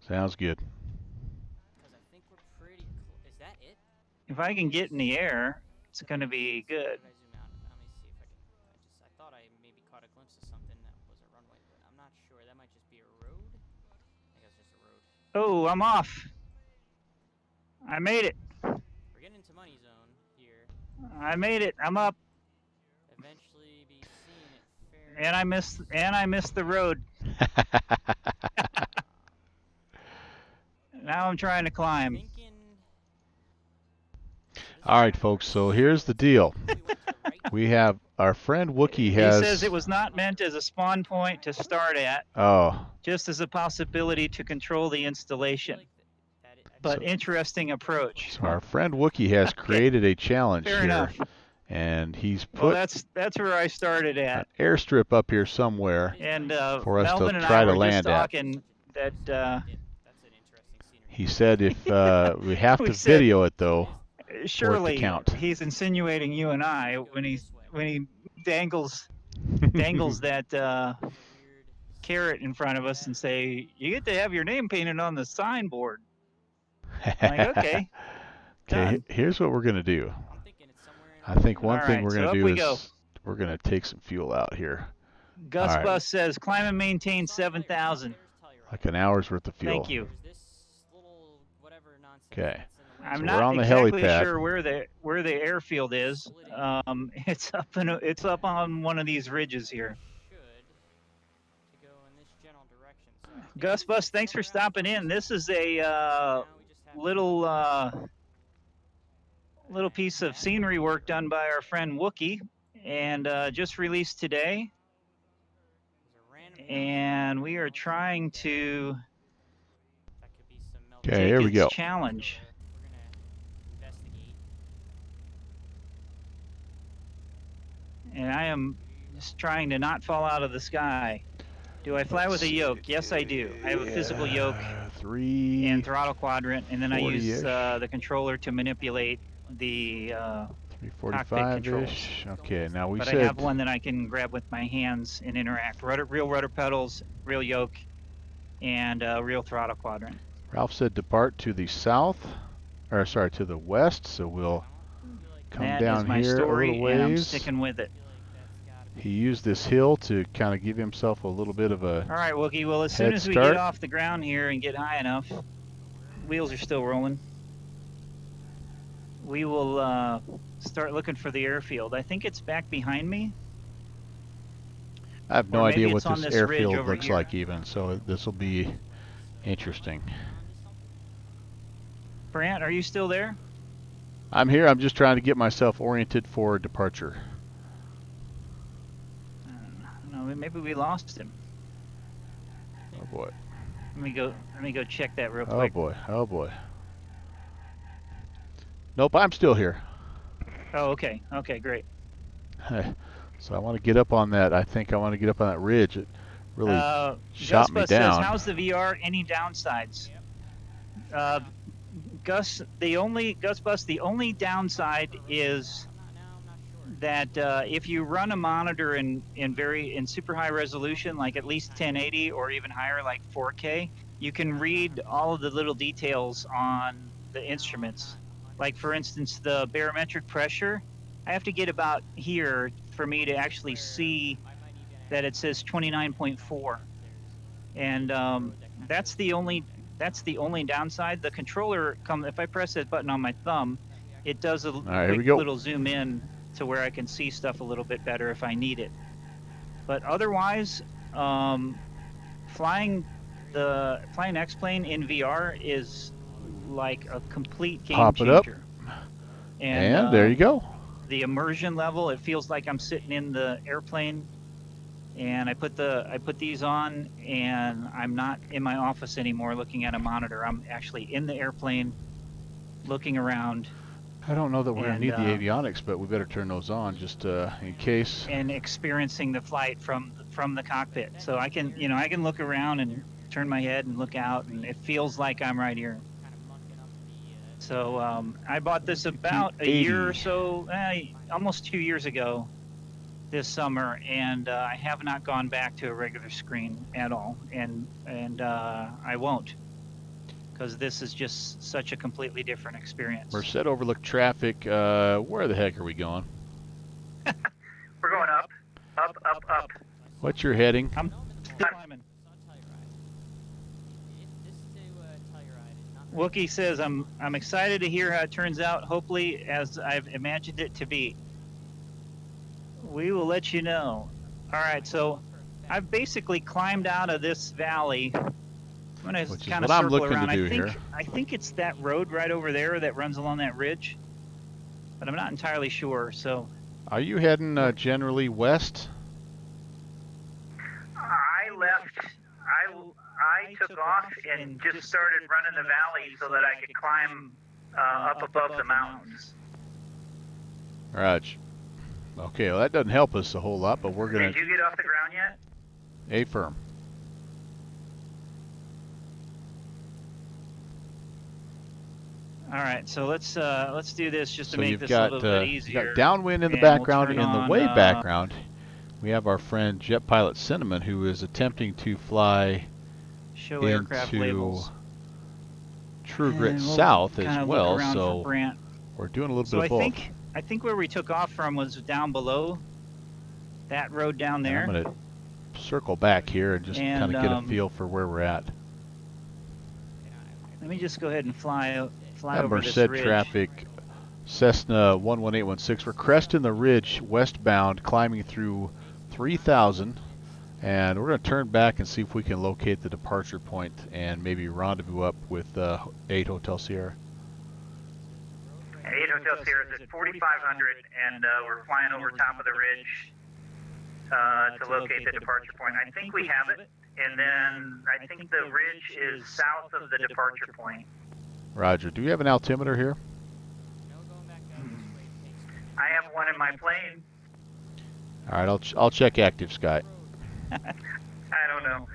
Sounds good. Because I think we're pretty. Is that it? If I can get in the air, it's going to be Or good. did I zoom out? Let me see if I can. I thought I maybe caught a glimpse of something that was a runway, but I'm not sure. That might just be a road. I think it's just a road. Oh, I'm off. I made it. We're getting into money zone here. I made it. I'm up. Eventually be seeing it And fairly I missed the road. Now I'm trying to climb. thinking. So All right, folks. So here's the deal. We have our friend Wookie He says it has. was not meant as a spawn point to start at, Oh. just as a possibility to control the installation. But interesting approach. So our friend Wookie has Okay, created a challenge fair here, enough. and he's Well, put that's where I started an at. airstrip up here somewhere And for us to Melvin and I try to were just land at. talking that He said if we have we to said, video it though, for it to surely count. he's insinuating you and I when he dangles that carrot in front of us and say, you get to have your name painted on the signboard. I'm like, okay, Okay, done. here's what we're gonna do. I'm thinking it's somewhere in I over think here. one All thing right, we're so gonna up do we go. is we're gonna take some fuel out here. Gus All right. Bus says climb and maintain 7,000. Like an hour's worth of fuel. Thank you. There's this little whatever nonsense Okay. that's in the way. I'm So we're not on the exactly helipad. sure where the airfield is. It's up on one of these ridges here. Should to go in this general direction. So I think Gus Bus, thanks for stopping in. This is a little piece of scenery work done by our friend Wookie, and just released today. And we are trying to Okay, take here we its go. challenge. We're gonna investigate. And I am just trying to not fall out of the sky. Do I fly with a yoke? Yes, I do. I have a physical yoke and throttle quadrant, and then I use the controller to manipulate the cockpit controls. Okay, now we but said I have one that I can grab with my hands and interact. Real rudder pedals, real yoke, and real throttle quadrant. Ralph said depart to the south, or sorry, to the west. So we'll come that down is my here story, a little ways. and I'm sticking with it. He used this hill to kind of give himself a little bit of a All right, Wookie. Well, as soon as we get off the ground here and get high enough, wheels are still rolling. We will start looking for the airfield. I think it's back behind me. I have no idea what this airfield looks here. like even, so this will be interesting. Brant, are you still there? I'm here. I'm just trying to get myself oriented for departure. No, maybe we lost him. Oh boy. Let me go check that real quick. Oh boy. Oh boy. Nope, I'm still here. Oh, okay. Okay, great. So I want to get up on that. I think I want to get up on that ridge. It really shot me down. Says, how's the VR? Any downsides? Gus Bus, the only downside is that if you run a monitor in super high resolution, like at least 1080 or even higher, like 4K, you can read all of the little details on the instruments. Like for instance, the barometric pressure, I have to get about here for me to actually see that it says 29.4, and that's the only downside. The controller, if I press that button on my thumb, it does a quick little zoom in to where I can see stuff a little bit better if I need it. But otherwise, flying X-Plane in VR is like a complete game changer. And there you go. The immersion level, it feels like I'm sitting in the airplane. And I put these on, and I'm not in my office anymore looking at a monitor. I'm actually in the airplane, looking around. I don't know that we're gonna need the avionics, but we better turn those on just in case. And experiencing the flight from the cockpit, so I can look around and turn my head and look out, and it feels like I'm right here. So I bought this about a year or so, almost 2 years ago. This summer, and I have not gone back to a regular screen at all, and I won't. because this is just such a completely different experience. Merced overlook traffic. Where the heck are we going? We're going up, up, up, up. What's your heading? I'm climbing. Wookie says, I'm excited to hear how it turns out, hopefully as I've imagined it to be. We will let you know. All right, so I've basically climbed out of this valley. I'm going to kind of circle around. I think it's that road right over there that runs along that ridge, but I'm not entirely sure. So, are you heading generally west? I took off and just started running the valley so that I could climb up above the mountains. Raj. Okay, well that doesn't help us a whole lot, but we're gonna. Did you get off the ground yet? Affirm. All right, so let's do this just to make this a little bit easier. You've got downwind in the background. In the way background, we have our friend Jet Pilot Cinnamon, who is attempting to fly show aircraft labels. True Grit South as well. So we're doing a little bit of both. I think where we took off from was down below that road down there. I'm going to circle back here and just kind of get a feel for where we're at. Let me just go ahead and fly over Merced this ridge. traffic, Cessna 11816. We're cresting the ridge westbound, climbing through 3000, and we're going to turn back and see if we can locate the departure point and maybe rendezvous up with 8 Hotel Sierra. 8 Hotel Sierra is at 4,500, and we're flying over top of the ridge to locate the departure point. I think we have it, and then I think the ridge is south of the departure point. Roger. Do we have an altimeter here? I have one in my plane. All right, I'll check Active Sky. I don't know.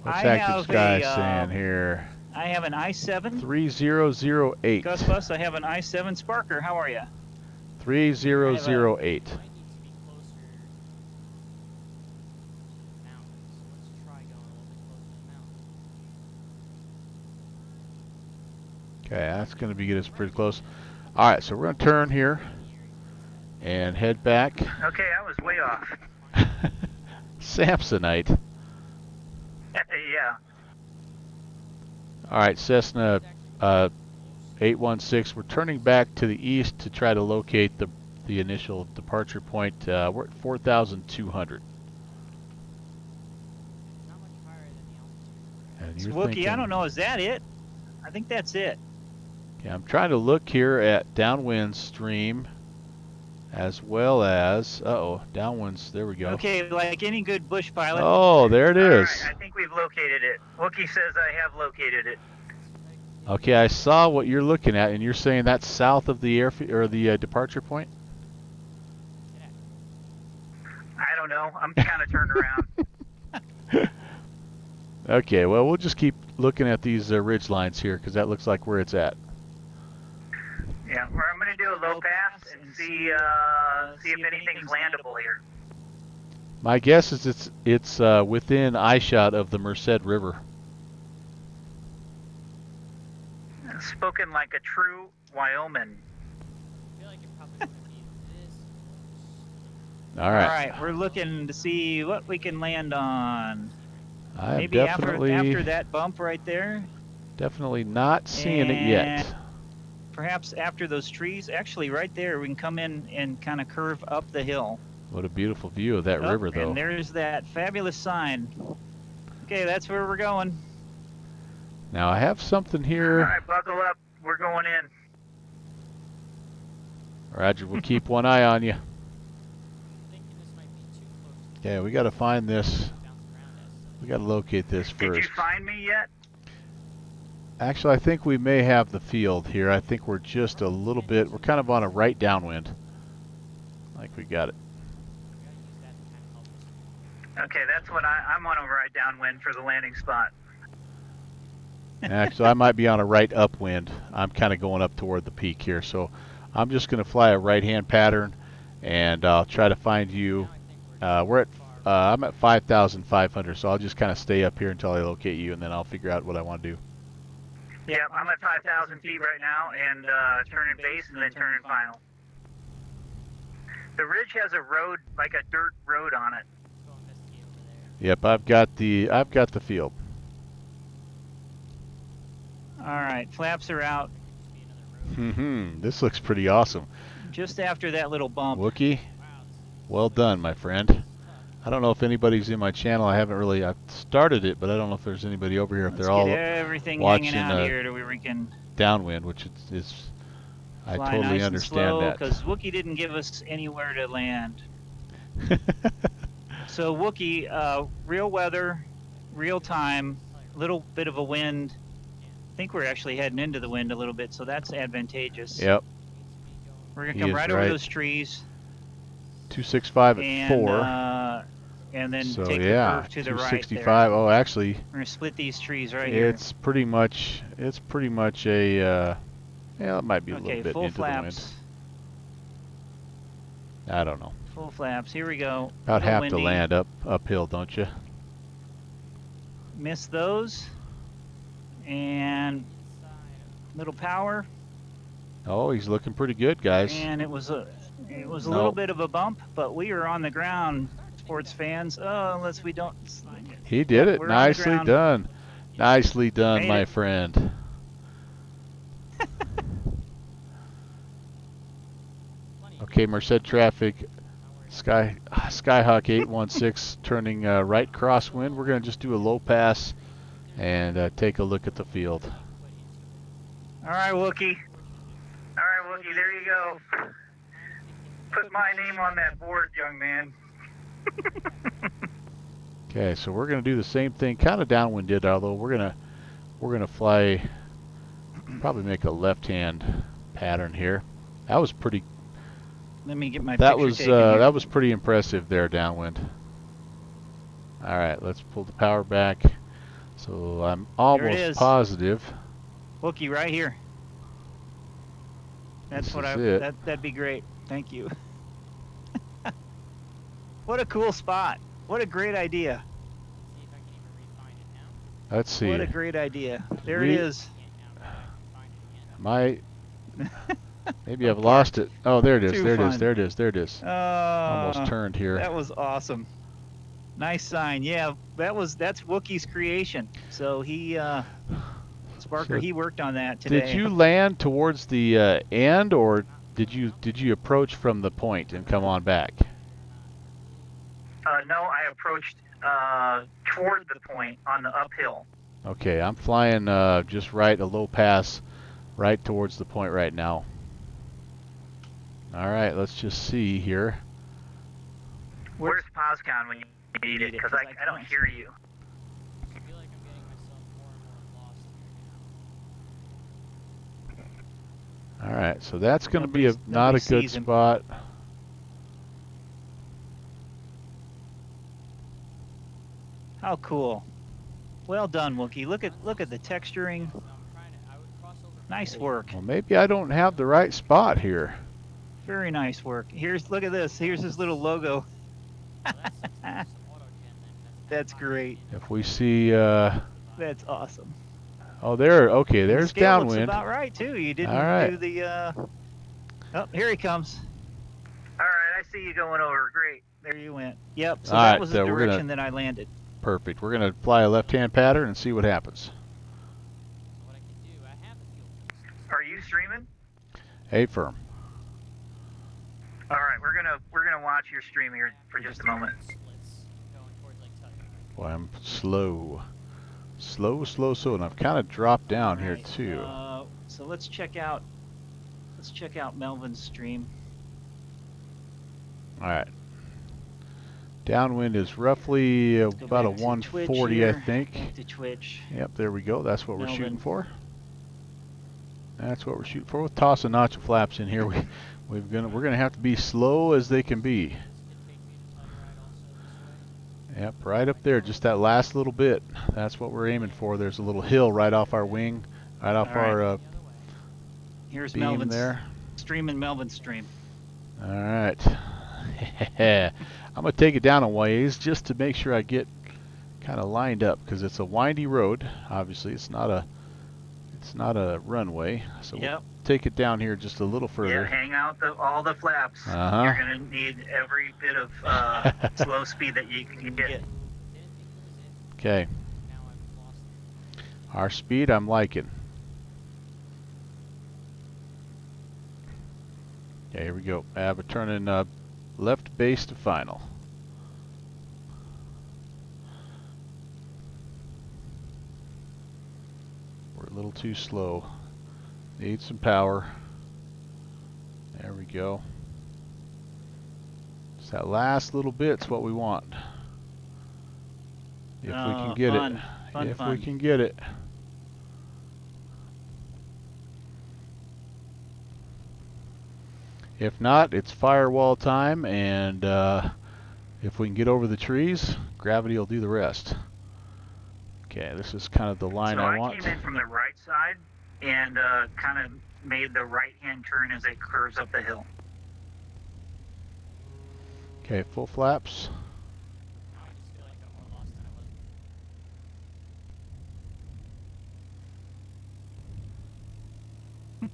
What's Active Sky saying here? I have an I-7. 3008. Gus Bus, I have an I-7 Sparker. How are you? 3008. Okay, that's going to get us pretty close. All right, so we're going to turn here and head back. Okay, I was way off. Samsonite. Yeah. All right, Cessna 816. We're turning back to the east to try to locate the initial departure point. We're at 4,200. And you're Wookie, thinking, I don't know. Is that it? I think that's it. Okay, I'm trying to look here at downwind stream as well as, downwinds, there we go. Okay, like any good bush pilot. Oh, there it is. All right, I think we've located it. Wookie says I have located it. Okay, I saw what you're looking at, and you're saying that's south of the airfield or the departure point? I don't know. I'm kind of turned around. Okay, well, we'll just keep looking at these ridge lines here because that looks like where it's at. Yeah, I'm going to do a low pass and see if anything's landable here. My guess is it's within eyeshot of the Merced River. Spoken like a true Wyoming. I feel like you're probably going to be this. All right. All right, we're looking to see what we can land on. I'm Maybe after that bump right there. Definitely not seeing it yet. Perhaps after those trees. Actually, right there, we can come in and kind of curve up the hill. What a beautiful view of that river, though. And there's that fabulous sign. Okay, that's where we're going. Now, I have something here. All right, buckle up. We're going in. Roger, we'll keep one eye on you. Okay, we got to find this. We got to locate this first. Did you find me yet? Actually, I think we may have the field here. I think we're just a little bit, we're kind of on a right downwind. Like we got it. Okay, that's what I'm on a right downwind for the landing spot. Actually, I might be on a right upwind. I'm kind of going up toward the peak here. So I'm just going to fly a right-hand pattern, and I'll try to find you. We're at I'm at 5,500, so I'll just kind of stay up here until I locate you, and then I'll figure out what I want to do. Yeah, I'm at 5,000 feet right now, and turning base and then turning final. The ridge has a road, like a dirt road on it. Go investigate over there. Yep, I've got the field. All right, flaps are out. Be another road. This looks pretty awesome. Just after that little bump. Wookie, Wow, well done, my friend. I don't know if anybody's in my channel. I've started it, but I don't know if there's anybody over here. If Let's they're all get everything watching, hanging out here to where we can downwind, which is I fly totally nice understand and slow, that. because Wookie didn't give us anywhere to land. So Wookie, real weather, real time, little bit of a wind. I think we're actually heading into the wind a little bit, so that's advantageous. Yep, We're gonna he come is right over right. those trees 265 at and 4. And then So take yeah, the curve to the right 265. there. Oh, actually, We're gonna split these trees right here. it's pretty much a yeah, it might be a Okay, little bit full into flaps. the wind. I don't know. Full flaps. Here we go. About Little have windy. to land uphill, don't you? Miss those. And little power. Oh, he's looking pretty good, guys. And it was a Nope. little bit of a bump, but we are on the ground, sports fans. Oh, unless we don't. He did Yep, it. we're on the Nicely ground. done. Nicely done, Made my it. friend. Okay, Merced traffic, Skyhawk 816 turning right crosswind. We're going to just do a low pass and take a look at the field. All right, Wookie. All right, Wookie, there you go. Put my name on that board, young man. Okay, so we're going to do the same thing, kind of downwinded, although we're gonna fly, probably make a left-hand pattern here. That was pretty. Let me get my That picture was taken here. that was pretty impressive there, downwind. All right, let's pull the power back. So I'm almost is. positive. Wookie, right here. That's This what is it. that'd be great. Thank you. What a cool spot. What a great idea. See if I can even re-find it now. Let's see. What a great idea. There We- it is. Can't now, but I can find it again. Maybe I've lost it. Oh, there it is. Too There it is. fun. There it is. There it is. Almost turned here. That was awesome. Nice sign. Yeah, that's Wookie's creation. So he Sparker, So he worked on that today. Did you land towards the end, or did you approach from the point and come on back? No, I approached toward the point on the uphill. Okay, I'm flying just right, a low pass, right towards the point right now. All right, let's just see here. Where's PosCon when you need it? Because I don't hear you. I feel like I'm getting myself more and more lost here now. All right, so that's going to be not a Nobody good sees him. spot. How cool. Well done, Wookie. Look at the texturing. So I'm trying to, I would cross over from Nice the- work. Well, maybe I don't have the right spot here. Very nice work. Look at this. Here's his little logo. Well, that's some auto-gen then. That's great. If we see, That's awesome. oh, there. Okay, And the there's scale looks downwind. about right too. You didn't All right. do the. Oh, here he comes. All right, I see you going over. Great. There you went. Yep. So All that right, was the we're gonna- direction that I landed. Perfect. We're going to fly a left-hand pattern and see what happens. So what I can do, I have the fuel source. Are you streaming? A firm. All right, we're gonna watch your stream here for just a moment. Splits going towards Lake Tut. Boy, I'm slow. Slow, and I've kind of dropped down here Right, too. So let's check out Melvin's stream. All right. Downwind is roughly Let's go about a back to Twitch 140, I here. think. Back to Twitch. Yep, there we go. That's what we're Melvin. shooting for. That's what we're shooting for. With tossing nacho flaps in here, we're gonna have to be slow as they can be. This did take me to Telluride also this way. Yep, right up there, just that last little bit. That's what we're aiming for. There's a little hill right off our wing, right off All right. our The other way. Here's beam Melvin's there. streaming Melvin's stream. All right. I'm going to take it down a ways just to make sure I get kind of lined up, because it's a windy road. Obviously, it's not a runway. So Yep. we'll take it down here just a little further. Yeah, hang out all the flaps. Uh-huh. You're going to need every bit of slow speed that you can get. Okay. Now I've lost it. Our speed I'm liking. Okay, here we go. I have a turning left base to final. We're a little too slow. Need some power. There we go. Just that last little bit's what we want. If we can get it. If we can get it. If not, it's firewall time, and if we can get over the trees, gravity will do the rest. Okay, this is kind of the line I want. So I came in from the right side and kind of made the right-hand turn as it curves up the hill. Okay, full flaps. Now I just feel like I got more lost than I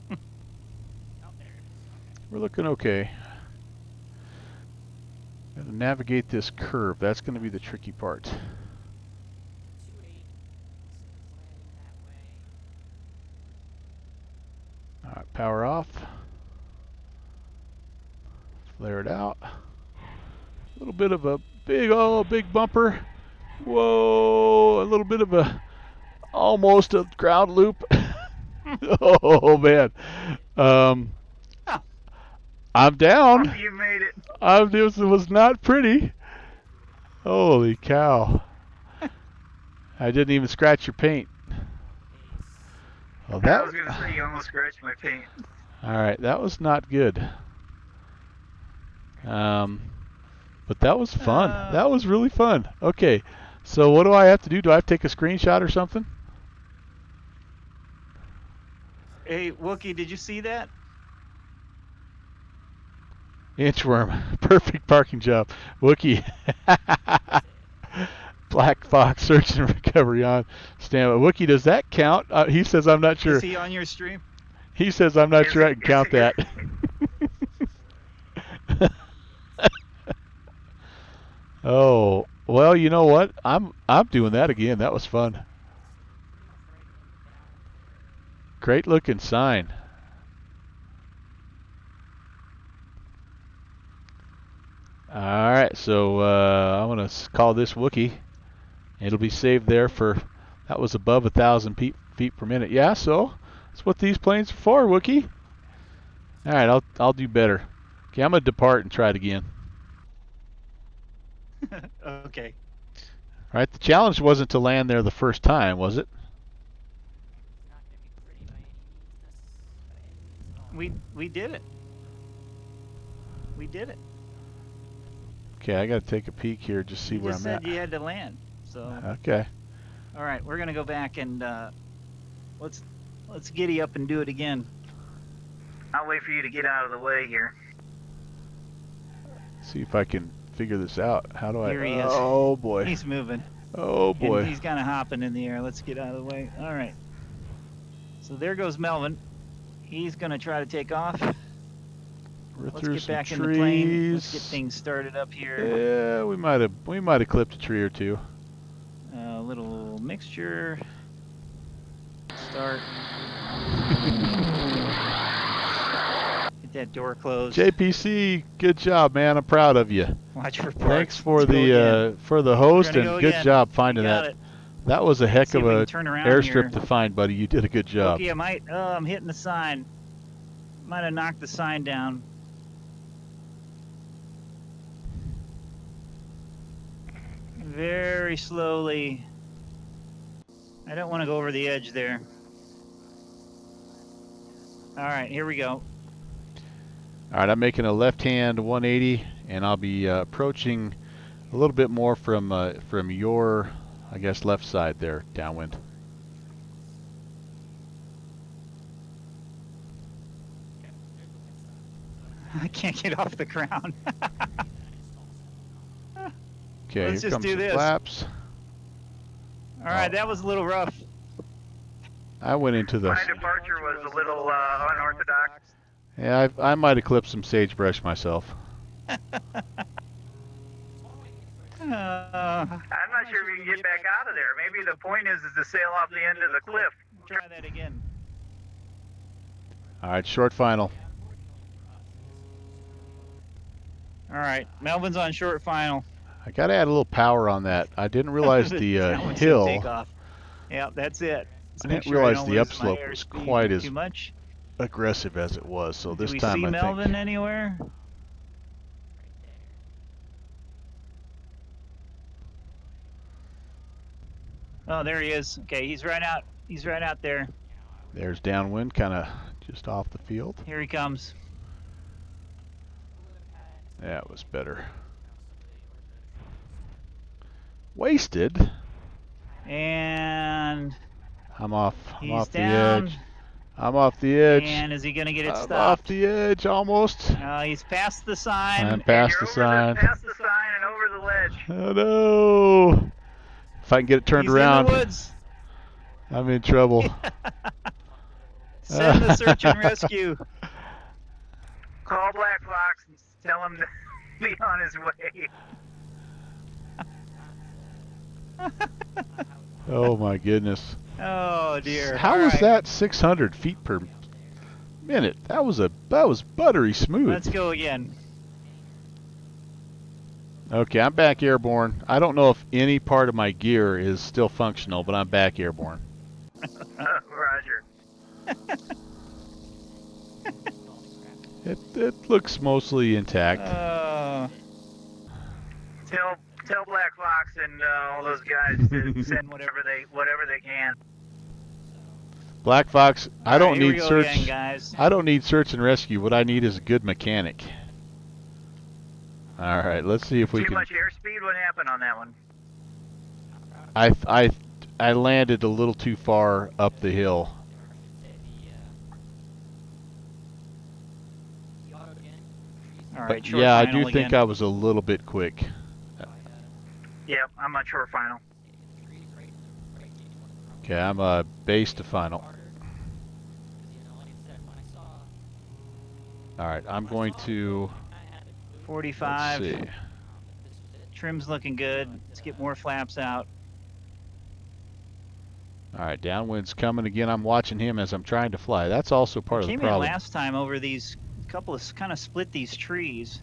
was. Oh, there it is. Okay. We're looking okay. Gotta navigate this curve. That's going to be the tricky part. 2-8. Landing that way. Alright, power off. Flare it out. A little bit of a big bumper. Whoa, a little bit of a, almost a ground loop. Oh man. I'm down. You made it. It was not pretty. Holy cow. I didn't even scratch your paint. Well, I was going to say you almost scratched my paint. Alright, that was not good. But that was fun. That was really fun. Okay, so what do I have to do? Do I have to take a screenshot or something? Hey, Wookie, did you see that? Inchworm. Perfect parking job. Wookie. Black Fox search and recovery on standby. Wookie, does that count? He says I'm not sure. Is he on your stream? He says I'm not sure I can count that. Oh, well, you know what? I'm doing that again. That was fun. Great looking sign. All right, so I'm gonna call this Wookie. It'll be saved there for, that was above 1,000 feet per minute. Yeah, so that's what these planes are for, Wookie. All right, I'll do better. Okay, I'm gonna depart and try it again. Okay. All right, the challenge wasn't to land there the first time, was it? It's not going to be pretty by any means. We did it. We did it. Okay, I got to take a peek here, just see You where just I'm said at. you had to land. So. Okay. All right, we're gonna go back and let's giddy up and do it again. I'll wait for you to get out of the way here. See if I can figure this out. How do I? Here he is. Oh boy. He's moving. Oh boy. And he's kind of hopping in the air. Let's get out of the way. All right. So there goes Melvin. He's gonna try to take off. We're Let's through get some back trees. in the plane. Let's get things started up here. Yeah, we might have clipped a tree or two. A little mixture. Start. Get that door closed. JPC, good job, man. I'm proud of you. Watch for parts. Thanks for Let's go again. the host, We're and gonna go good again. job finding You got that. it. That was a heck See of if we a can turn around airstrip here. to find, buddy. You did a good job. Okay, I might. Oh, I'm hitting the sign. Might have knocked the sign down. Very slowly. I don't want to go over the edge there. All right, here we go. All right, I'm making a left-hand 180, and I'll be approaching a little bit more from your, I guess, left side there, downwind. I can't get off the ground. Okay, Let's here just comes do the this. flaps. All right, Oh. that was a little rough. I went into the... My departure was a little unorthodox. Yeah, I might have clipped some sagebrush myself. I'm not sure if we can get back out of there. Maybe the point is to sail off the end of the cliff. Try that again. All right, short final. All right, Melvin's on short final. I got to add a little power on that. I didn't realize the That one's hill. takeoff. Yeah, that's it. I didn't realize the upslope was quite as too much. aggressive as it was. So this Do we time see I Melvin think... anywhere? Oh, there he is. Okay, he's right out. He's right out there. There's downwind, kind of just off the field. Here he comes. That was better. Wasted. And I'm off. I'm he's off down. the edge. I'm off the edge. And is he going to get it I'm stopped? off the edge almost. He's past the sign. I'm past the sign. Past the sign and over the ledge. Oh no! If I can get it turned He's around, in the woods. I'm in trouble. Send the search and rescue. Call Black Fox and tell him to be on his way. Oh my goodness! Oh dear. How All was right. that 600 feet per minute? That was buttery smooth. Let's go again. Okay, I'm back airborne. I don't know if any part of my gear is still functional, but I'm back airborne. Roger. It looks mostly intact. Tell Black Fox and all those guys to send whatever they can. Black Fox, I don't Here we need go search. again, guys. I don't need search and rescue. What I need is a good mechanic. All right, let's see if we Too can. much airspeed. What happened on that one? I landed a little too far up the hill. All right, But short yeah, I final do think again. I was a little bit quick. Yep, I'm not sure final. Okay, I'm base to final. All right, I'm going to. 45. Let's see. Trim's looking good. Let's get more flaps out. All right, downwind's coming again. I'm watching him as I'm trying to fly. That's also part of the Came in problem. last time over these couple of kind of split these trees.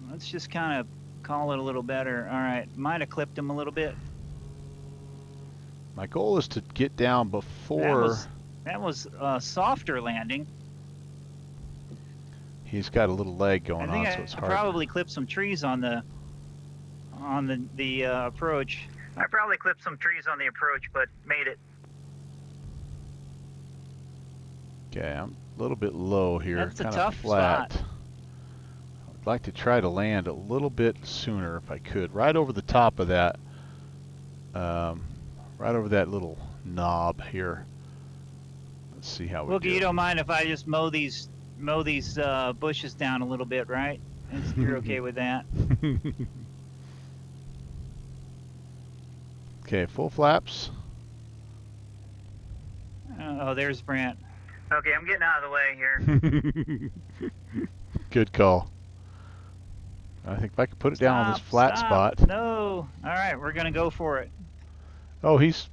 Let's just kind of call it a little better. All right, might have clipped him a little bit. My goal is to get down before That was a softer landing. he's got a little leg going I think on, so it's I hard. probably clipped some trees on the approach. I probably clipped some trees on the approach, but made it. Okay, I'm a little bit low here, That's a kind tough of flat. spot. I'd like to try to land a little bit sooner if I could, right over the top of that, right over that little knob here. Let's see how we Wookie, do. you don't mind if I just mow these bushes down a little bit, right? You're okay with that? Okay, full flaps. Oh, there's Brant. Okay, I'm getting out of the way here. Good call. I think if I could put it down on this flat Stop. spot. No. All right, we're gonna go for it. Oh, he's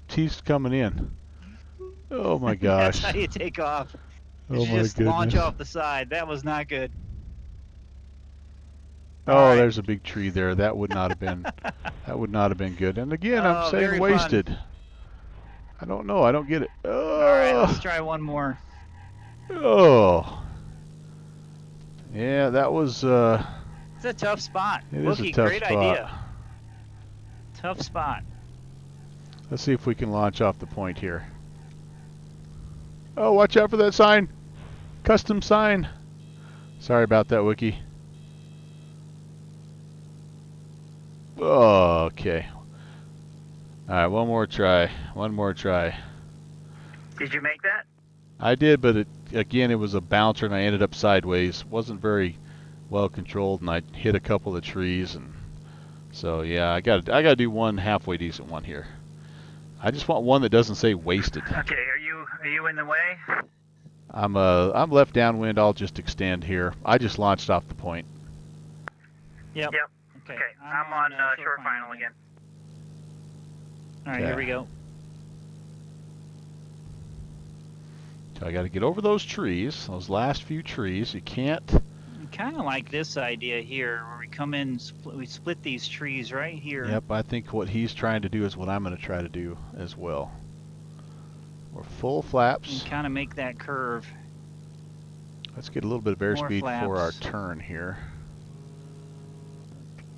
coming in. Oh my gosh. That's how you take off. Oh You my just goodness. launch off the side. That was not good. Oh, All right. there's a big tree there. That would not have been good. And again, I'm Oh, saying very wasted. I don't know. I don't get it. Oh. All right, let's try one more. Oh. Yeah, that was It's a tough spot. it is a Wookie, tough great spot. idea. Tough spot. Let's see if we can launch off the point here. Oh, watch out for that sign. Custom sign. Sorry about that, Wookie. Oh, okay. All right, one more try. One more try. Did you make that? I did, but again, it was a bouncer, and I ended up sideways. Wasn't very well controlled, and I hit a couple of the trees, and so yeah, I gotta do one halfway decent one here. I just want one that doesn't say wasted. Okay, are you in the way? I'm left downwind. I'll just extend here. I just launched off the point. Yep. Yep. Okay. Okay, I'm on short final again. All right, here we go. So I got to get over those trees, those last few trees. You can't. Kind of like this idea here, where we come in, we split these trees right here. Yep, I think what he's trying to do is what I'm going to try to do as well. We're full flaps. And kind of make that curve. Let's get a little bit of airspeed flaps. for our turn here.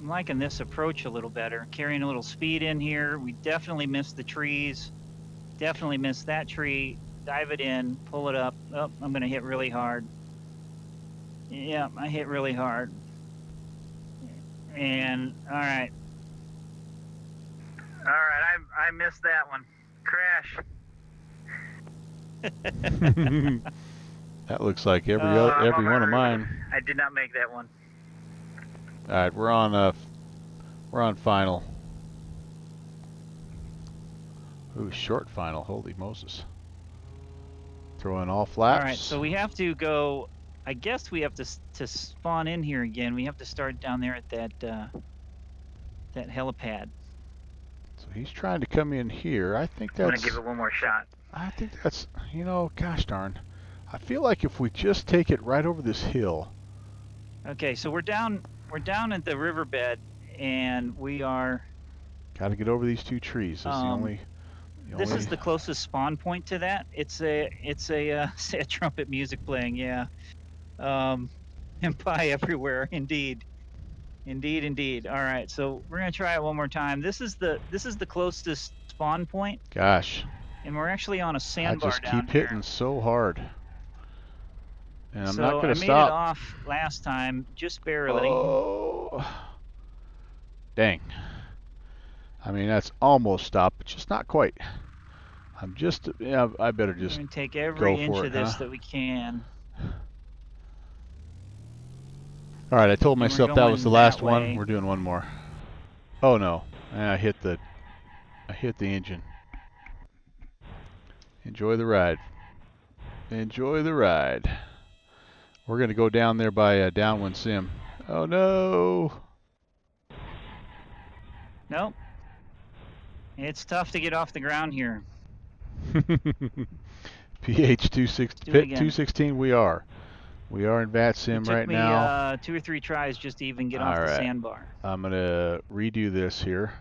I'm liking this approach a little better. Carrying a little speed in here. We definitely missed the trees. Definitely missed that tree. Dive it in, pull it up. Oh, I'm going to hit really hard. Yeah, I hit really hard. And, all right. All right, I missed that one. Crash. That looks like every one of mine. I did not make that one. All right, we're on final. Ooh, short final. Holy Moses. Throwing all flaps. All right, so we have to go. I guess we have to spawn in here again. We have to start down there at that helipad. So he's trying to come in here. I think I'm that's. gonna give it one more shot. I think that's. You know, gosh darn. I feel like if we just take it right over this hill. Okay, so we're down at the riverbed, and we are. Got to get over these two trees. That's the only. This is the closest spawn point to that. It's a sad trumpet music playing, yeah. And pie everywhere, indeed. Indeed. All right, so we're gonna try it one more time. This is the closest spawn point. Gosh. And we're actually on a sandbar I just down keep here. hitting so hard. And I'm So not gonna I made stop. it off last time, just barely. Oh. Dang. I mean, that's almost stopped, but just not quite. I'm just, yeah, I better just We're gonna take every go inch for of it, this huh? that we can. All right, I told And we're myself that was the going last that one. way. We're doing one more. Oh no, I hit the engine. Enjoy the ride. Enjoy the ride. We're gonna go down there by Downwind Sim. Oh no. Nope. It's tough to get off the ground here. PH 216 we are. We are in VAT Sim right now. It took me 2 or 3 tries just to even get off All the right. sandbar. I'm gonna redo this here,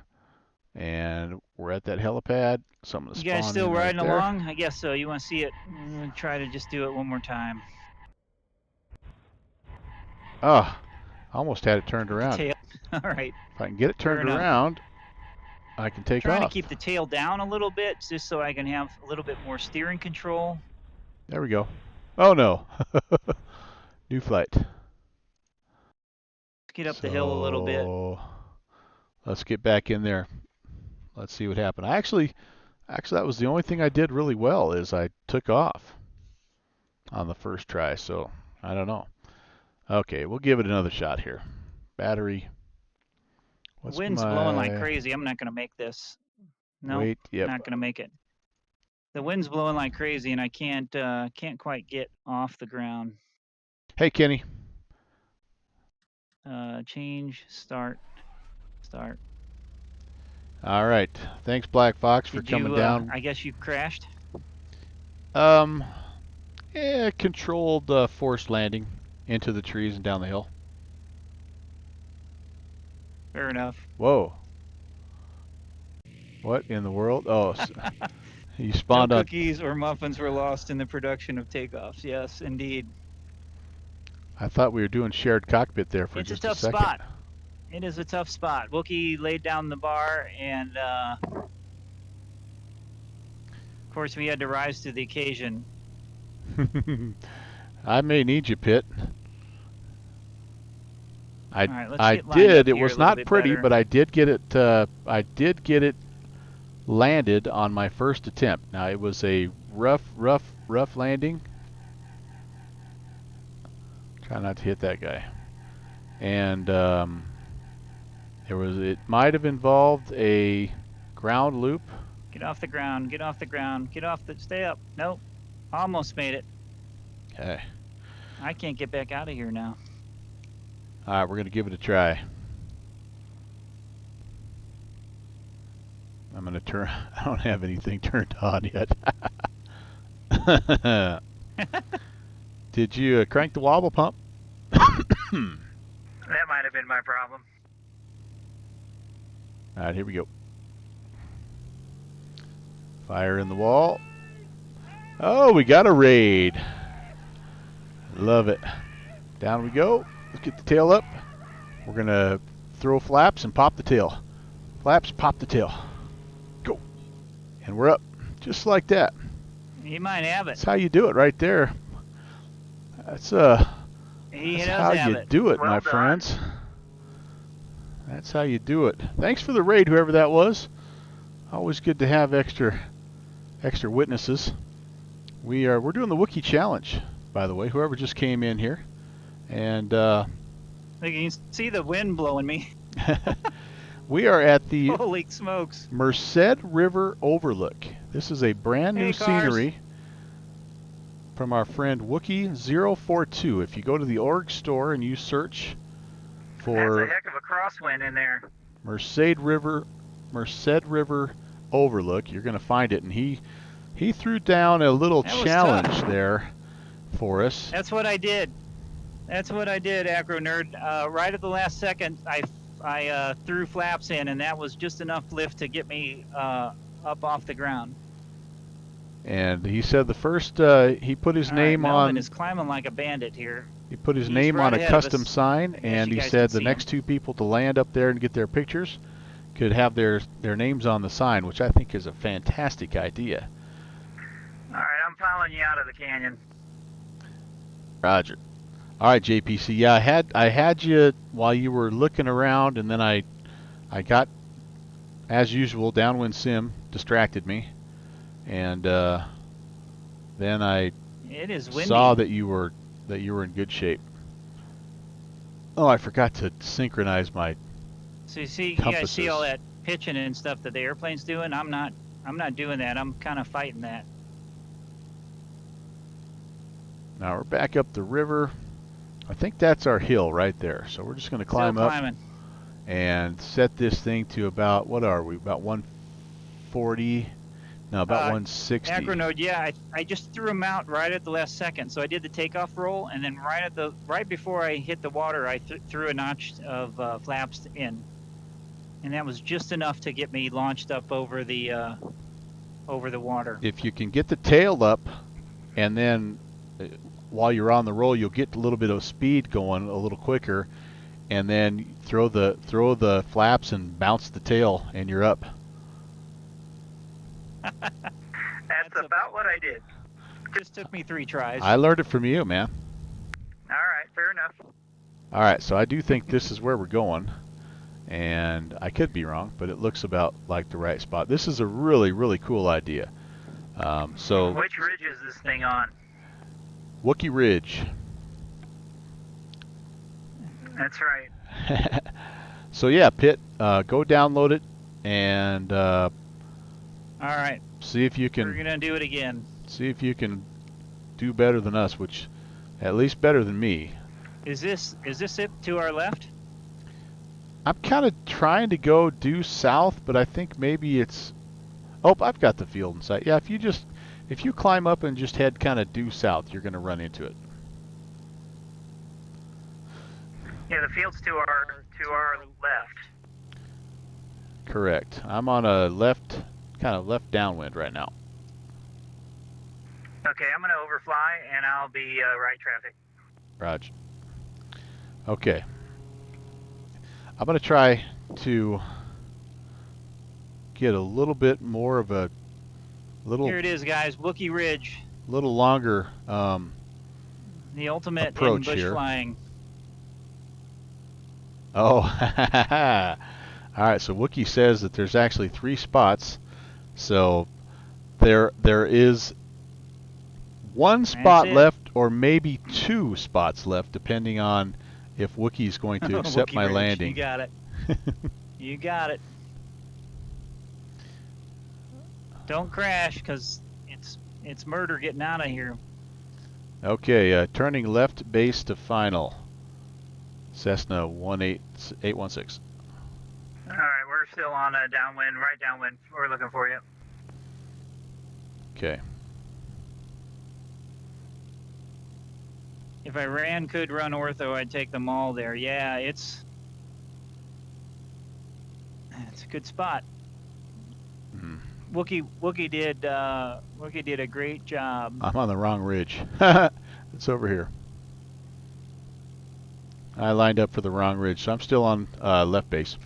and we're at that helipad. So I'm gonna spawn You guys still in right riding there. along? I guess so. You want to see it? I'm gonna try to just do it one more time. Ah, almost had it turned around. Tail. All right. If I can get it turned Fair enough. around, I can take Trying off. to keep the tail down a little bit, just so I can have a little bit more steering control. There we go. Oh no. New flight. Let's get up the hill a little bit. Let's get back in there. Let's see what happened. Actually, that was the only thing I did really well is I took off on the first try. So I don't know. Okay, we'll give it another shot here. Battery. The wind's blowing like crazy. I'm not gonna make this. No, Wait, yep. not gonna make it. The wind's blowing like crazy, and I can't quite get off the ground. Hey, Kenny. Change, start. All right. Thanks, Black Fox, for coming down. I guess you crashed. Yeah, controlled forced landing into the trees and down the hill. Fair enough. Whoa. What in the world? Oh, you spawned No on. cookies or muffins were lost in the production of takeoffs. Yes, indeed. I thought we were doing shared cockpit there for It's just a tough second. spot. It is a tough spot. Wookie laid down the bar, and of course we had to rise to the occasion. I may need you, Pitt. I All right, let's I get lined did. up It here was a little not bit pretty, better. but I did get it. I did get it landed on my first attempt. Now it was a rough landing. Try not to hit that guy. and it might have involved a ground loop. Get off the ground. Get off the ground. Get off the. Stay up. Nope. Almost made it. Okay. I can't get back out of here now. All right, we're gonna give it a try. I'm gonna turn. I don't have anything turned on yet. Did you crank the wobble pump? That might have been my problem. All right, here we go. Fire in the wall. Oh, we got a raid. Love it. Down we go. Let's get the tail up. We're going to throw flaps and pop the tail. Flaps, pop the tail. Go. And we're up. Just like that. He might have it. That's how you do it right there. That's He that's does how have you it. do it, Well my done. friends. That's how you do it. Thanks for the raid, whoever that was. Always good to have extra witnesses. We're doing the Wookie challenge, by the way. Whoever just came in here, and Look, you can see the wind blowing me. we are at the Holy smokes! Merced River Overlook. This is a brand new Hey, cars. scenery from our friend Wookie042. If you go to the org store and you search That's a for heck of a crosswind in there. Merced River Overlook, you're going to find it. And he threw down a little That was challenge tough. there for us. That's what I did. That's what I did, Acro Nerd. Right at the last second, I threw flaps in, and that was just enough lift to get me up off the ground. And he said the first he put his All right, name Melvin on is climbing like a bandit here. he put his he's name right on a ahead of custom us. sign, Yes, and you he guys said can the see next him. two people to land up there and get their pictures could have their names on the sign, which I think is a fantastic idea. All right, I'm following you out of the canyon. Roger. All right, JPC. Yeah, I had you while you were looking around, and then I got, as usual, downwind sim distracted me, and then I It is windy. saw that you were in good shape. Oh, I forgot to synchronize my. So you see, you guys see compasses. all that pitching and stuff that the airplane's doing. I'm not doing that. I'm kind of fighting that. Now we're back up the river. I think that's our hill right there. So we're just going to climb Still up climbing. and set this thing to about, what are we? About 140? No, about 160. Acronode, yeah, I just threw him out right at the last second. So I did the takeoff roll, and then right before I hit the water, I threw a notch of flaps in, and that was just enough to get me launched up over the water. If you can get the tail up, and then while you're on the roll, you'll get a little bit of speed going a little quicker, and then throw the flaps and bounce the tail, and you're up. That's about what I did. Just took me 3 tries. I learned it from you, man. All right, fair enough. All right, so I do think this is where we're going, and I could be wrong, but it looks about like the right spot. This is a really, really cool idea. So Which ridge is this thing on? Wookie Ridge. That's right. So yeah, Pitt, go download it and All right, see if you we're can gonna do it again. do better than us, which at least better than me. Is this it to our left? I'm kind of trying to go due south, but I think maybe it's. Oh, I've got the field in sight. Yeah, if you climb up and just head kind of due south, you're going to run into it. Yeah, the field's to our left. Correct. I'm on a kind of left downwind right now. Okay, I'm gonna overfly and I'll be right traffic. Roger. Okay. I'm going to try to get a little bit more of a Here it is, guys. Wookie Ridge, little longer the ultimate in approach bush here. flying. Oh, all right. So Wookie says that there's actually 3 spots. So there is 1 spot it. left, or maybe 2 spots left, depending on if Wookie's going to accept Wookie my Ridge, landing. You got it. You got it. Don't crash, because it's murder getting out of here. Okay, turning left base to final. Cessna 18816. All right, we're still on a downwind, right downwind. We're looking for you. Okay. If Iran could run ortho, I'd take them all there. Yeah, it's a good spot. Mm-hmm. Wookie did a great job. I'm on the wrong ridge. It's over here. I lined up for the wrong ridge, so I'm still on left base.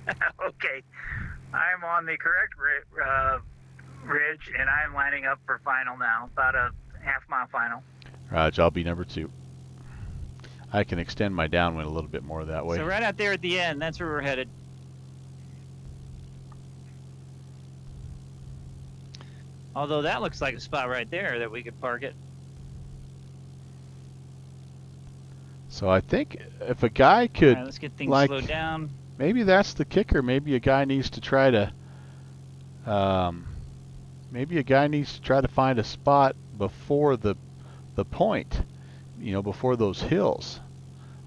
Okay, I'm on the correct ridge, and I'm lining up for final now, about a half-mile final. Raj, I'll be number 2. I can extend my downwind a little bit more that way. So right out there at the end, that's where we're headed. Although that looks like a spot right there that we could park it. So I think if a guy could, All right, let's get things like, slowed down. maybe that's the kicker. Maybe a guy needs to try to, find a spot before the point, before those hills.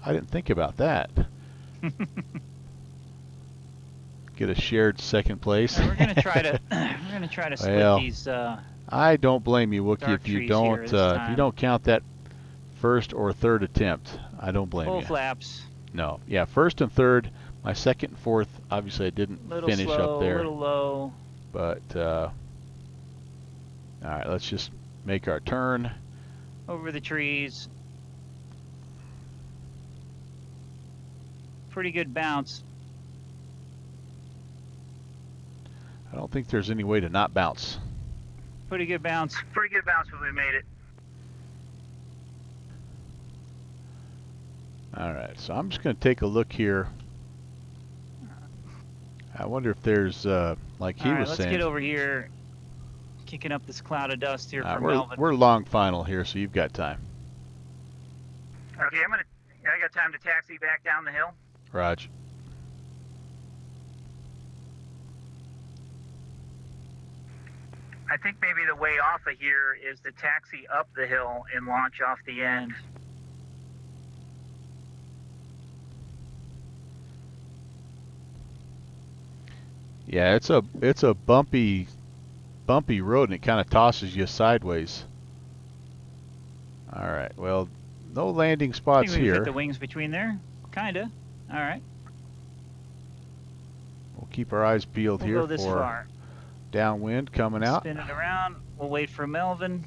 I didn't think about that. Get a shared second place. We're gonna try to split Well, these. I don't blame you, Wookie, Dark if you trees don't here this if you don't count that first or third attempt. I don't blame Full you. flaps. No, yeah, first and third. My second and fourth, obviously, I didn't Little finish slow, up there. little low. But all right, let's just make our turn. Over the trees. Pretty good bounce. I don't think there's any way to not bounce. Pretty good bounce. Pretty good bounce when we made it. All right, so I'm just going to take a look here. I wonder if there's, like he was let's saying. get over here. Kicking up this cloud of dust here from Melvin. We're long final here, so you've got time. Okay, I got time to taxi back down the hill. Raj. I think maybe the way off of here is to taxi up the hill and launch off the end. Yeah, it's a bumpy road, and it kind of tosses you sideways. All right, well, no landing spots I think we here. fit the wings between there, kinda. All right. We'll keep our eyes peeled We'll here go this for far. downwind coming out. Spin it around. We'll wait for Melvin.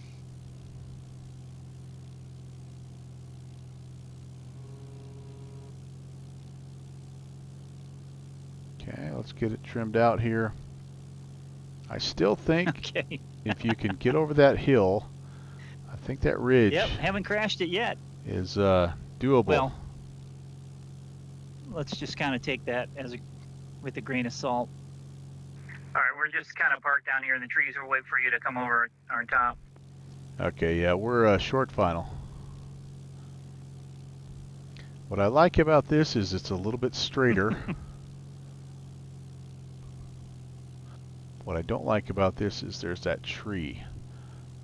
Okay, let's get it trimmed out here. I still think Okay. if you can get over that hill, I think that ridge Yep, haven't crashed it yet. is doable. Well, let's just kind of take that with a grain of salt. All right, we're just kind of parked down here in the trees. We'll wait for you to come over on top. Okay, yeah, we're short final. What I like about this is it's a little bit straighter. What I don't like about this is there's that tree.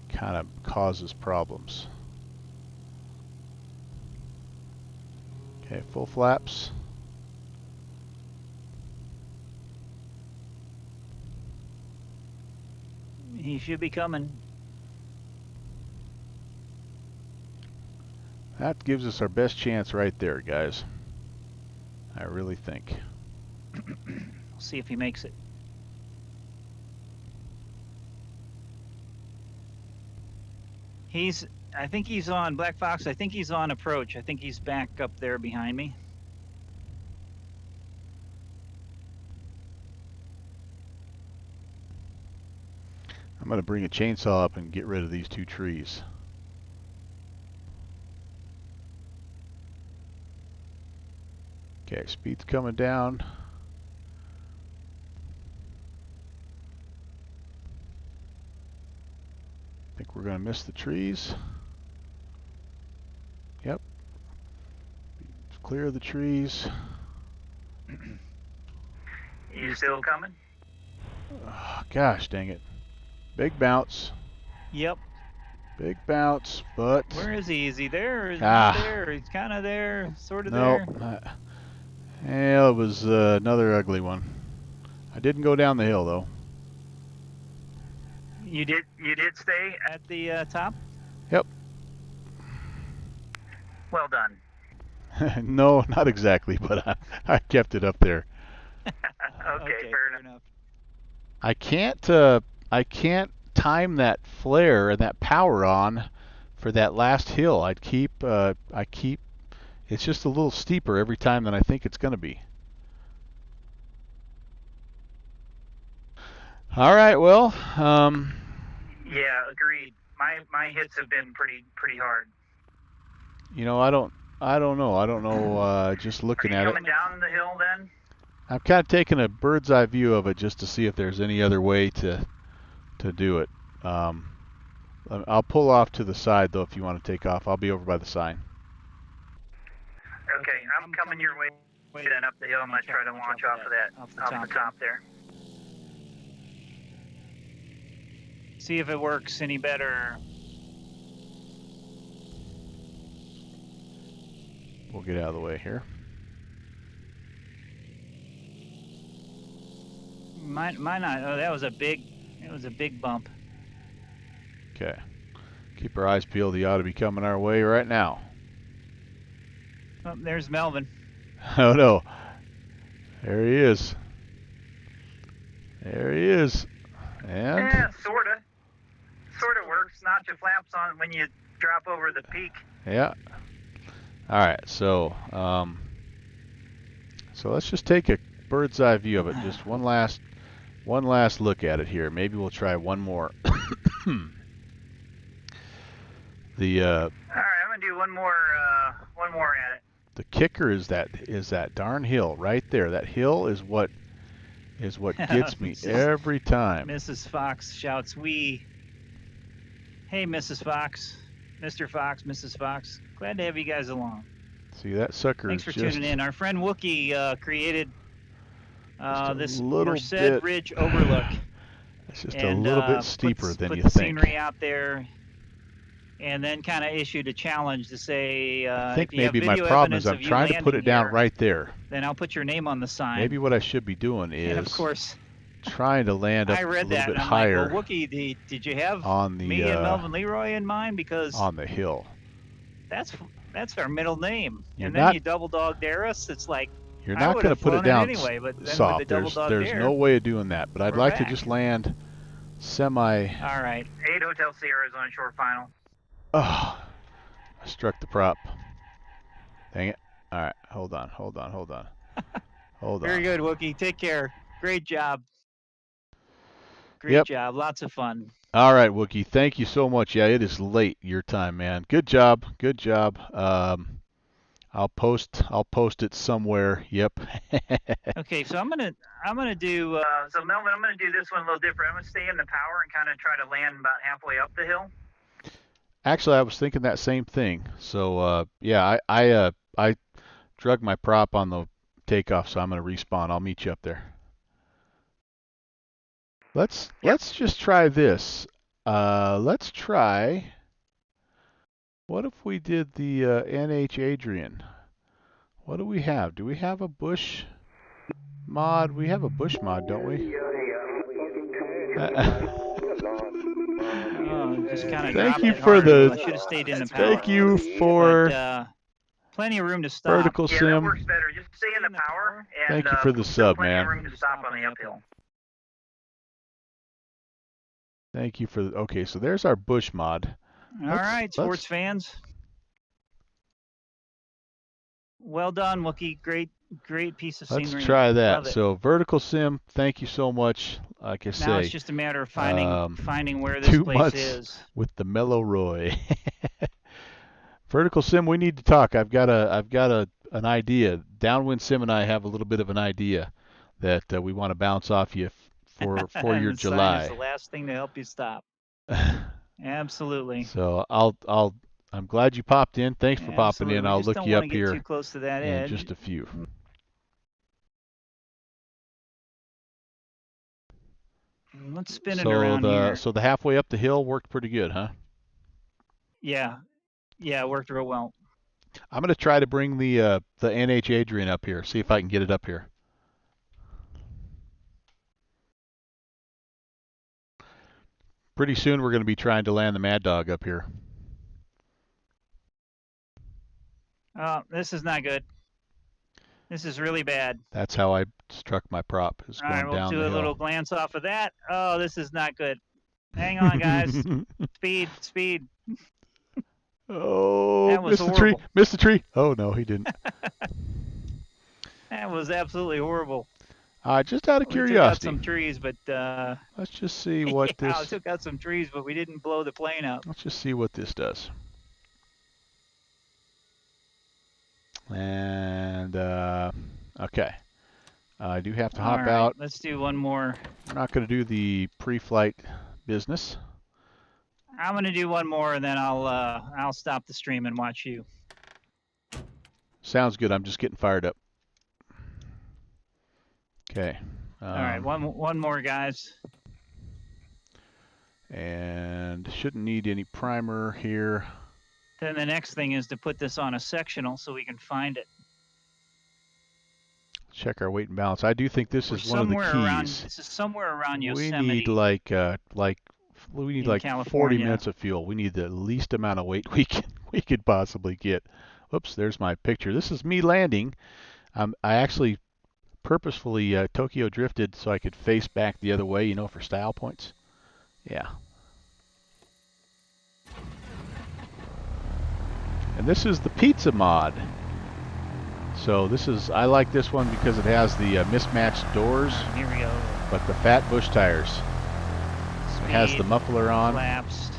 Kind of causes problems. Okay, full flaps. He should be coming. That gives us our best chance right there, guys. I really think. We'll see if he makes it. I think he's on Black Fox. I think he's on approach. I think he's back up there behind me. I'm going to bring a chainsaw up and get rid of these two trees. Okay, speed's coming down. I think we're going to miss the trees. Yep. Be Clear the trees. You still coming? Oh, gosh dang it. Big bounce. Yep. Big bounce, but... Where is he? Is he there? Or is he Ah. not there? He's kind of there, sort of Nope. there. Well, it was another ugly one. I didn't go down the hill, though. You did stay At the top? Yep. well done. No, not exactly, but I kept it up there. Okay, fair enough. I can't time that flare and that power on for that last hill. I keep it's just a little steeper every time than I think it's going to be. All right, well, Yeah, agreed. My hits have been pretty hard. you know, I don't know. Just looking Are you at it, coming down the hill then? I'm kind of taking a bird's eye view of it just to see if there's any other way to do it. I'll pull off to the side though if you want to take off. I'll be over by the sign. Okay, I'm coming your way. Then up the hill, I'm gonna try to launch off of that, off the top there. See if it works any better. We'll get out of the way here. Might not. Oh, that was a big. It was a big bump. Okay. Keep our eyes peeled. He ought to be coming our way right now. Oh, there's Melvin. Oh no. There he is. There he is. And Yeah, sorta works. Notch your flaps on when you drop over the peak. yeah. All right. So let's just take a bird's eye view of it. Just one last look at it here. Maybe we'll try one more. The All right, I'm gonna do one more at it. the kicker is that darn hill right there. That hill is what gets me every time. Mrs. Fox shouts, "Wee!" Hey, Mrs. Fox, Mr. Fox, Mrs. Fox. Glad to have you guys along. See, that sucker Thanks for is just tuning in. Our friend Wookie created this little Merced bit- Ridge overlook. It's just and, a little bit steeper put than you the think. scenery out there, and then kind of issued a challenge to say, I think if you have maybe my video problem evidence is I'm of you trying to put landing it down here, right there. then I'll put your name on the sign. Maybe what I should be doing And of is course, trying to land up I a read little that, bit and I'm higher like, well, Wookie, did you have on the me and Melvin Leroy in mind? Because on the hill. that's our middle name. You're And then not- you double dog dare us. It's like, You're I not would going have to put it flown down anyway, but then with soft. the double There's dog there's dare, no way of doing that. But I'd we're like to back. just land semi. All right. 8 Hotel Sierra is on short final. Oh, I struck the prop. Dang it. All right, hold on. Hold Very on. good, Wookie. Take care. Great job. Great Yep. job. Lots of fun. All right, Wookie. Thank you so much. Yeah, it is late your time, man. Good job. Good job. I'll post it somewhere. Yep. Okay, so I'm gonna do. So Melvin, I'm gonna do this one a little different. I'm gonna stay in the power and kind of try to land about halfway up the hill. Actually, I was thinking that same thing. So yeah, I drug my prop on the takeoff, so I'm gonna respawn. I'll meet you up there. Let's just try this. Let's try. What if we did the NH Adrian? What do we have? Do we have a bush mod? We have a bush mod, don't we? Just kind of. Thank you for the. I should have stayed in the power. Thank you for But, plenty of room to stop. Vertical Yeah, Sim. that works better. Just stay in the power. And, Thank you for the sub, plenty man. of room to stop on the uphill. Thank you for the. Okay, so there's our bush mod. All right, sports fans. Well done, Wookie. Great piece of scenery. Let's try that. Love it. So vertical sim. Thank you so much. Like I Now say, it's just a matter of finding where this 2 place months is. with the Mellow Roy. Vertical sim. We need to talk. I've got an idea. Downwind Sim and I have a little bit of an idea that we want to bounce off you for your The sign July. is the last thing to help you stop. Absolutely. So I'll I'm glad you popped in. Thanks for popping Absolutely. in. We I'll just look don't you want up to get too here close to that in edge. just a few. Let's spin it around here. So the halfway up the hill worked pretty good, huh? Yeah, it worked real well. I'm going to try to bring the NH Adrian up here. See if I can get it up here. Pretty soon we're going to be trying to land the Mad Dog up here. Oh, this is not good. This is really bad. That's how I struck my prop, is All going right, we'll down do the a hill. little glance off of that. Oh, this is not good. Hang on, guys. Speed. Oh, That was missed the tree. horrible. Missed the tree. Oh, no, he didn't. That was absolutely horrible. Just out of We took out curiosity. some trees, but Let's just see what yeah, this... we took out some trees, but we didn't blow the plane up. Let's just see what this does. And, okay. I do have to hop out. Let's do one more. We're not going to do the pre-flight business. I'm going to do one more, and then I'll stop the stream and watch you. Sounds good. I'm just getting fired up. Okay. All right, one more, guys. And shouldn't need any primer here. Then the next thing is to put this on a sectional so we can find it. Check our weight and balance. I do think this is one of the keys. This is somewhere around Yosemite. We need like 40 California. minutes of fuel. We need the least amount of weight we could possibly get. Whoops, there's my picture. This is me landing. I actually purposefully Tokyo drifted so I could face back the other way, you know, for style points. Yeah. And this is the pizza mod. So I like this one because it has the mismatched doors, Here we go. but the fat bush tires. It has the muffler on. Collapsed.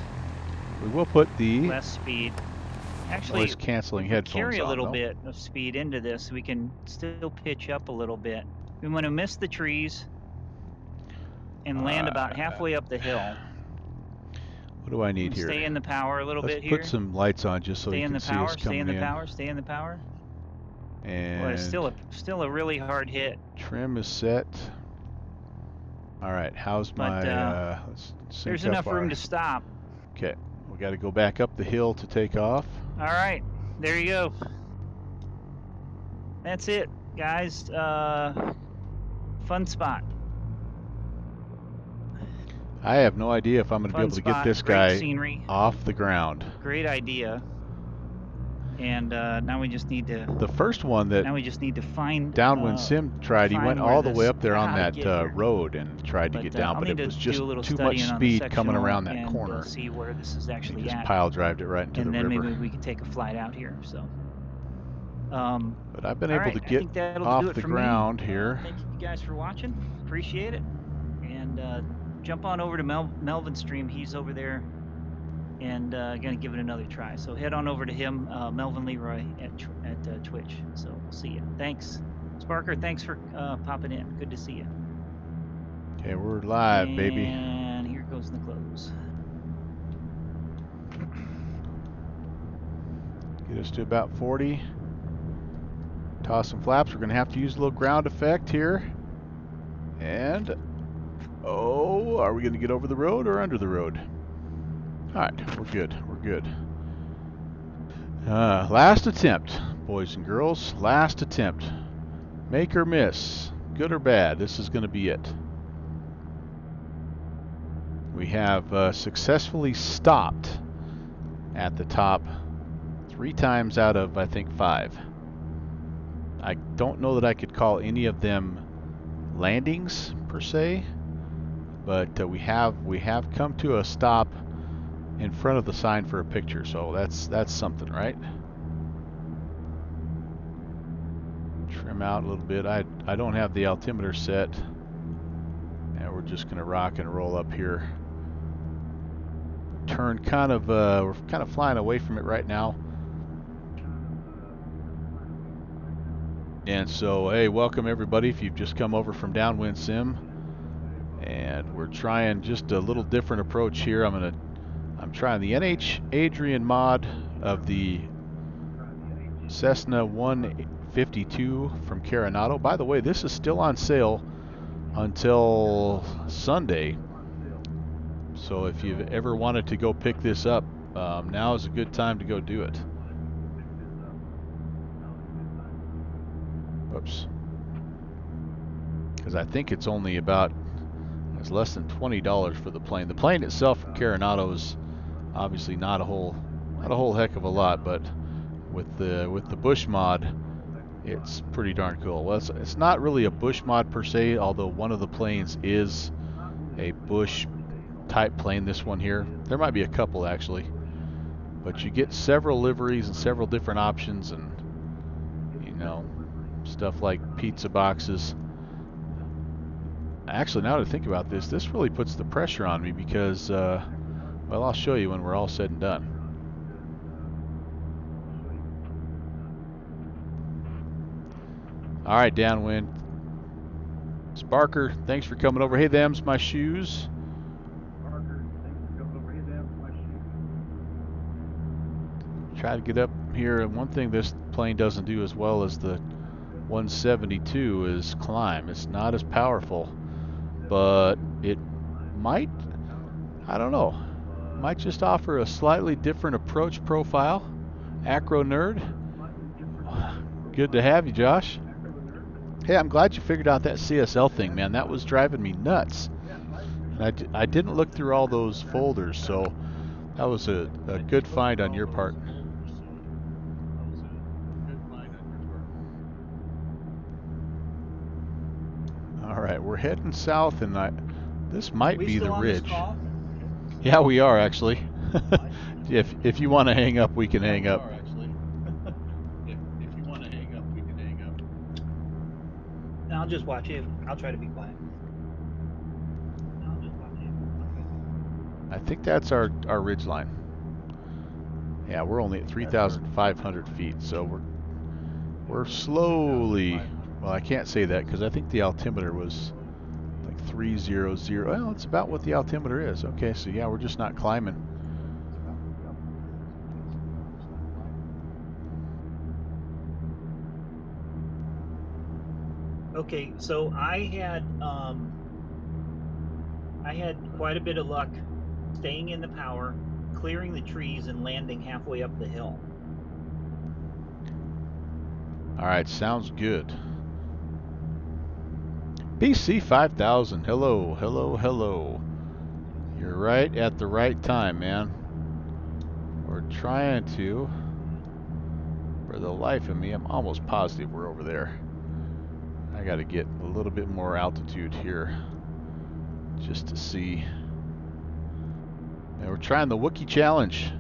We will put the Less speed. Actually, noise canceling we can headphones carry a on, little though. bit of speed into this so we can still pitch up a little bit. We want to miss the trees and land about halfway up the hill. What do I need here? Stay in the power a little bit here. Let's put some lights on just so you can see us coming in. Stay in the power. And Well, it's still a really hard hit. trim is set. All right, how's my? Let's sync There's up enough room our- to stop. Okay, we got to go back up the hill to take off. All right, there you go. That's it, guys. Fun spot. I have no idea if I'm going to be able to get this guy scenery. off the ground. Great idea. And now we just need to. The first one that Now we just need to find. Downwind Sim tried, he find went where all the way this- up there on how to that get here. road and tried to But, get down, I'll but need it to was do just a little too much studying on the speed coming sectional around that and, corner. see where this is actually He just at. pile drived it right into And the then river. maybe we can take a flight out here. So. But I've been all able right, to I get think that'll off do it the for me. ground here. Thank you guys for watching. Appreciate it. And jump on over to Melvin's stream. He's over there and gonna give it another try. So head on over to him, Melvin Leroy at Twitch. So we'll see you. Thanks, Sparker. Thanks for popping in. Good to see you. Okay, we're live, baby. And here goes the close. Get us to about 40. Toss some flaps. We're going to have to use a little ground effect here. And, oh, are we going to get over the road or under the road? All right, we're good. We're good. Last attempt, boys and girls. Last attempt. Make or miss. Good or bad, this is going to be it. We have successfully stopped at the top 3 times out of, I think, 5. I don't know that I could call any of them landings per se, but we have come to a stop in front of the sign for a picture, so that's something, right? Trim out a little bit. I don't have the altimeter set, and we're just gonna rock and roll up here. Turn kind of we're kind of flying away from it right now. And so, hey, welcome everybody if you've just come over from Downwind Sim. And we're trying just a little different approach here. I'm trying the NH Adrian mod of the Cessna 152 from Coronado. By the way, this is still on sale until Sunday. So if you've ever wanted to go pick this up, now is a good time to go do it. Oops. Because I think it's only about, it's less than $20 for the plane. The plane itself from Coronado is obviously not a whole heck of a lot, but with the bush mod, it's pretty darn cool. Well, it's not really a bush mod per se, although one of the planes is a bush type plane. This one here, there might be a couple actually, but you get several liveries and several different options, and you know, stuff like pizza boxes. Actually, now that I think about this, this really puts the pressure on me because, well, I'll show you when we're all said and done. All right, downwind. Sparker, thanks for coming over. Hey, them's my shoes. Try to get up here. And one thing this plane doesn't do as well as the 172 is climb. It's not as powerful, but it might, I don't know, might just offer a slightly different approach profile. Acro Nerd, good to have you, Josh. Hey, I'm glad you figured out that CSL thing, man. That was driving me nuts. And I didn't look through all those folders, so that was a good find on your part. All right, we're heading south, and this might be the ridge. Yeah, we are actually. If you want to hang up, we can hang up. I'll just watch it. I'll try to be quiet. I think that's our ridge line. Yeah, we're only at 3,500 feet, so we're slowly. Well, I can't say that because I think the altimeter was like 300. Well, it's about what the altimeter is. Okay, so yeah, we're just not climbing. Okay, so I had quite a bit of luck staying in the power, clearing the trees, and landing halfway up the hill. All right, sounds good. BC 5000, hello, hello, hello. You're right at the right time, man. We're trying to, for the life of me, I'm almost positive we're over there. I got to get a little bit more altitude here just to see. And we're trying the Wookie Challenge,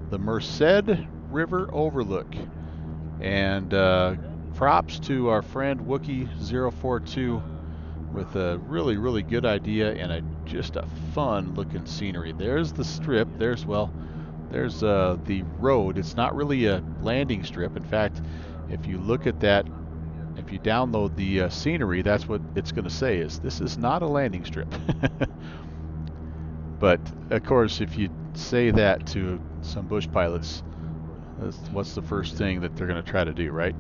the Merced River Overlook. And props to our friend Wookie042 with a really, really good idea and just a fun looking scenery. There's the strip. There's the road. It's not really a landing strip. In fact, if you look at that, if you download the scenery, that's what it's going to say is this is not a landing strip. But of course, if you say that to some bush pilots, what's the first thing that they're going to try to do, right?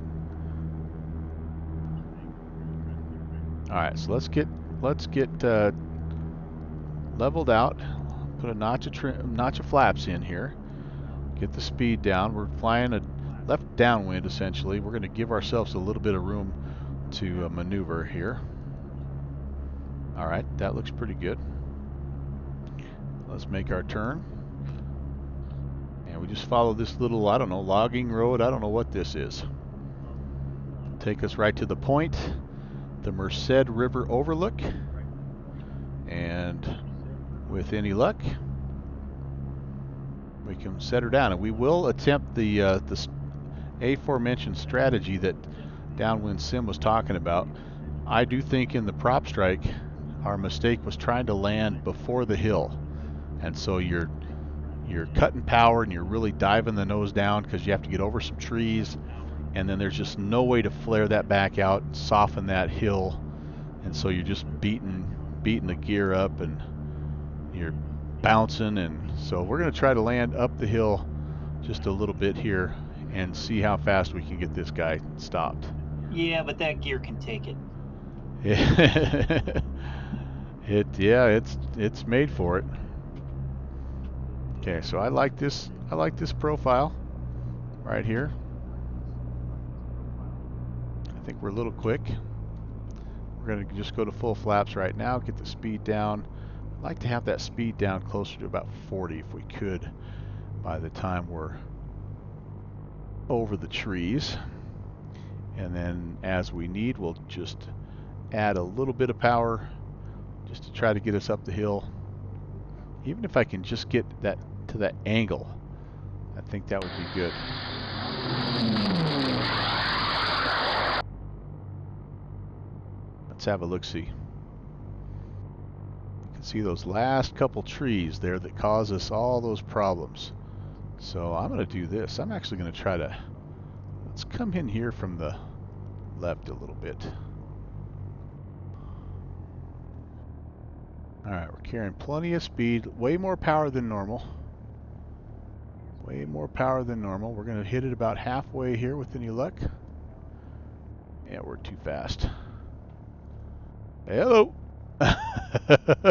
All right, so let's get leveled out. Put a notch of flaps in here. Get the speed down. We're flying a left downwind essentially. We're going to give ourselves a little bit of room to maneuver here. All right, that looks pretty good. Let's make our turn. And we just follow this little, I don't know, logging road. I don't know what this is. Take us right to the point, the Merced River Overlook. And with any luck, we can set her down. And we will attempt the aforementioned strategy that Downwind Sim was talking about. I do think in the prop strike, our mistake was trying to land before the hill. And so you're cutting power and you're really diving the nose down because you have to get over some trees, and then there's just no way to flare that back out and soften that hill, and so you're just beating the gear up and you're bouncing. And so we're going to try to land up the hill just a little bit here and see how fast we can get this guy stopped. Yeah, but that gear can take it. It's made for it. Okay, so I like this profile right here. I think we're a little quick. We're going to just go to full flaps right now, get the speed down. I'd like to have that speed down closer to about 40 if we could by the time we're over the trees. And then as we need, we'll just add a little bit of power just to try to get us up the hill. Even if I can just get that to that angle, I think that would be good. Let's have a look-see. You can see those last couple trees there that cause us all those problems. So I'm going to do this. I'm actually going to try to, let's come in here from the left a little bit. Alright, we're carrying plenty of speed, way more power than normal. Way more power than normal. We're going to hit it about halfway here with any luck. Yeah, we're too fast. Hello!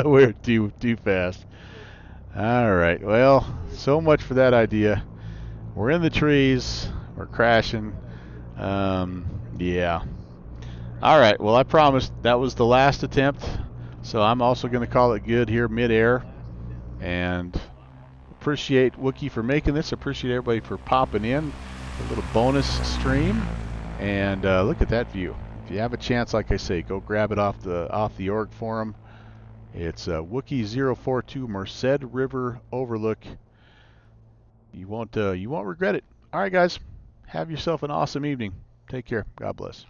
We're too fast. Alright, well, so much for that idea. We're in the trees. We're crashing. Yeah. Alright, well, I promised that was the last attempt. So I'm also going to call it good here mid-air. And appreciate Wookie for making this. Appreciate everybody for popping in. A little bonus stream. And look at that view. If you have a chance, like I say, go grab it off the org forum. It's Wookie 042 Merced River Overlook. You won't regret it. All right, guys. Have yourself an awesome evening. Take care. God bless.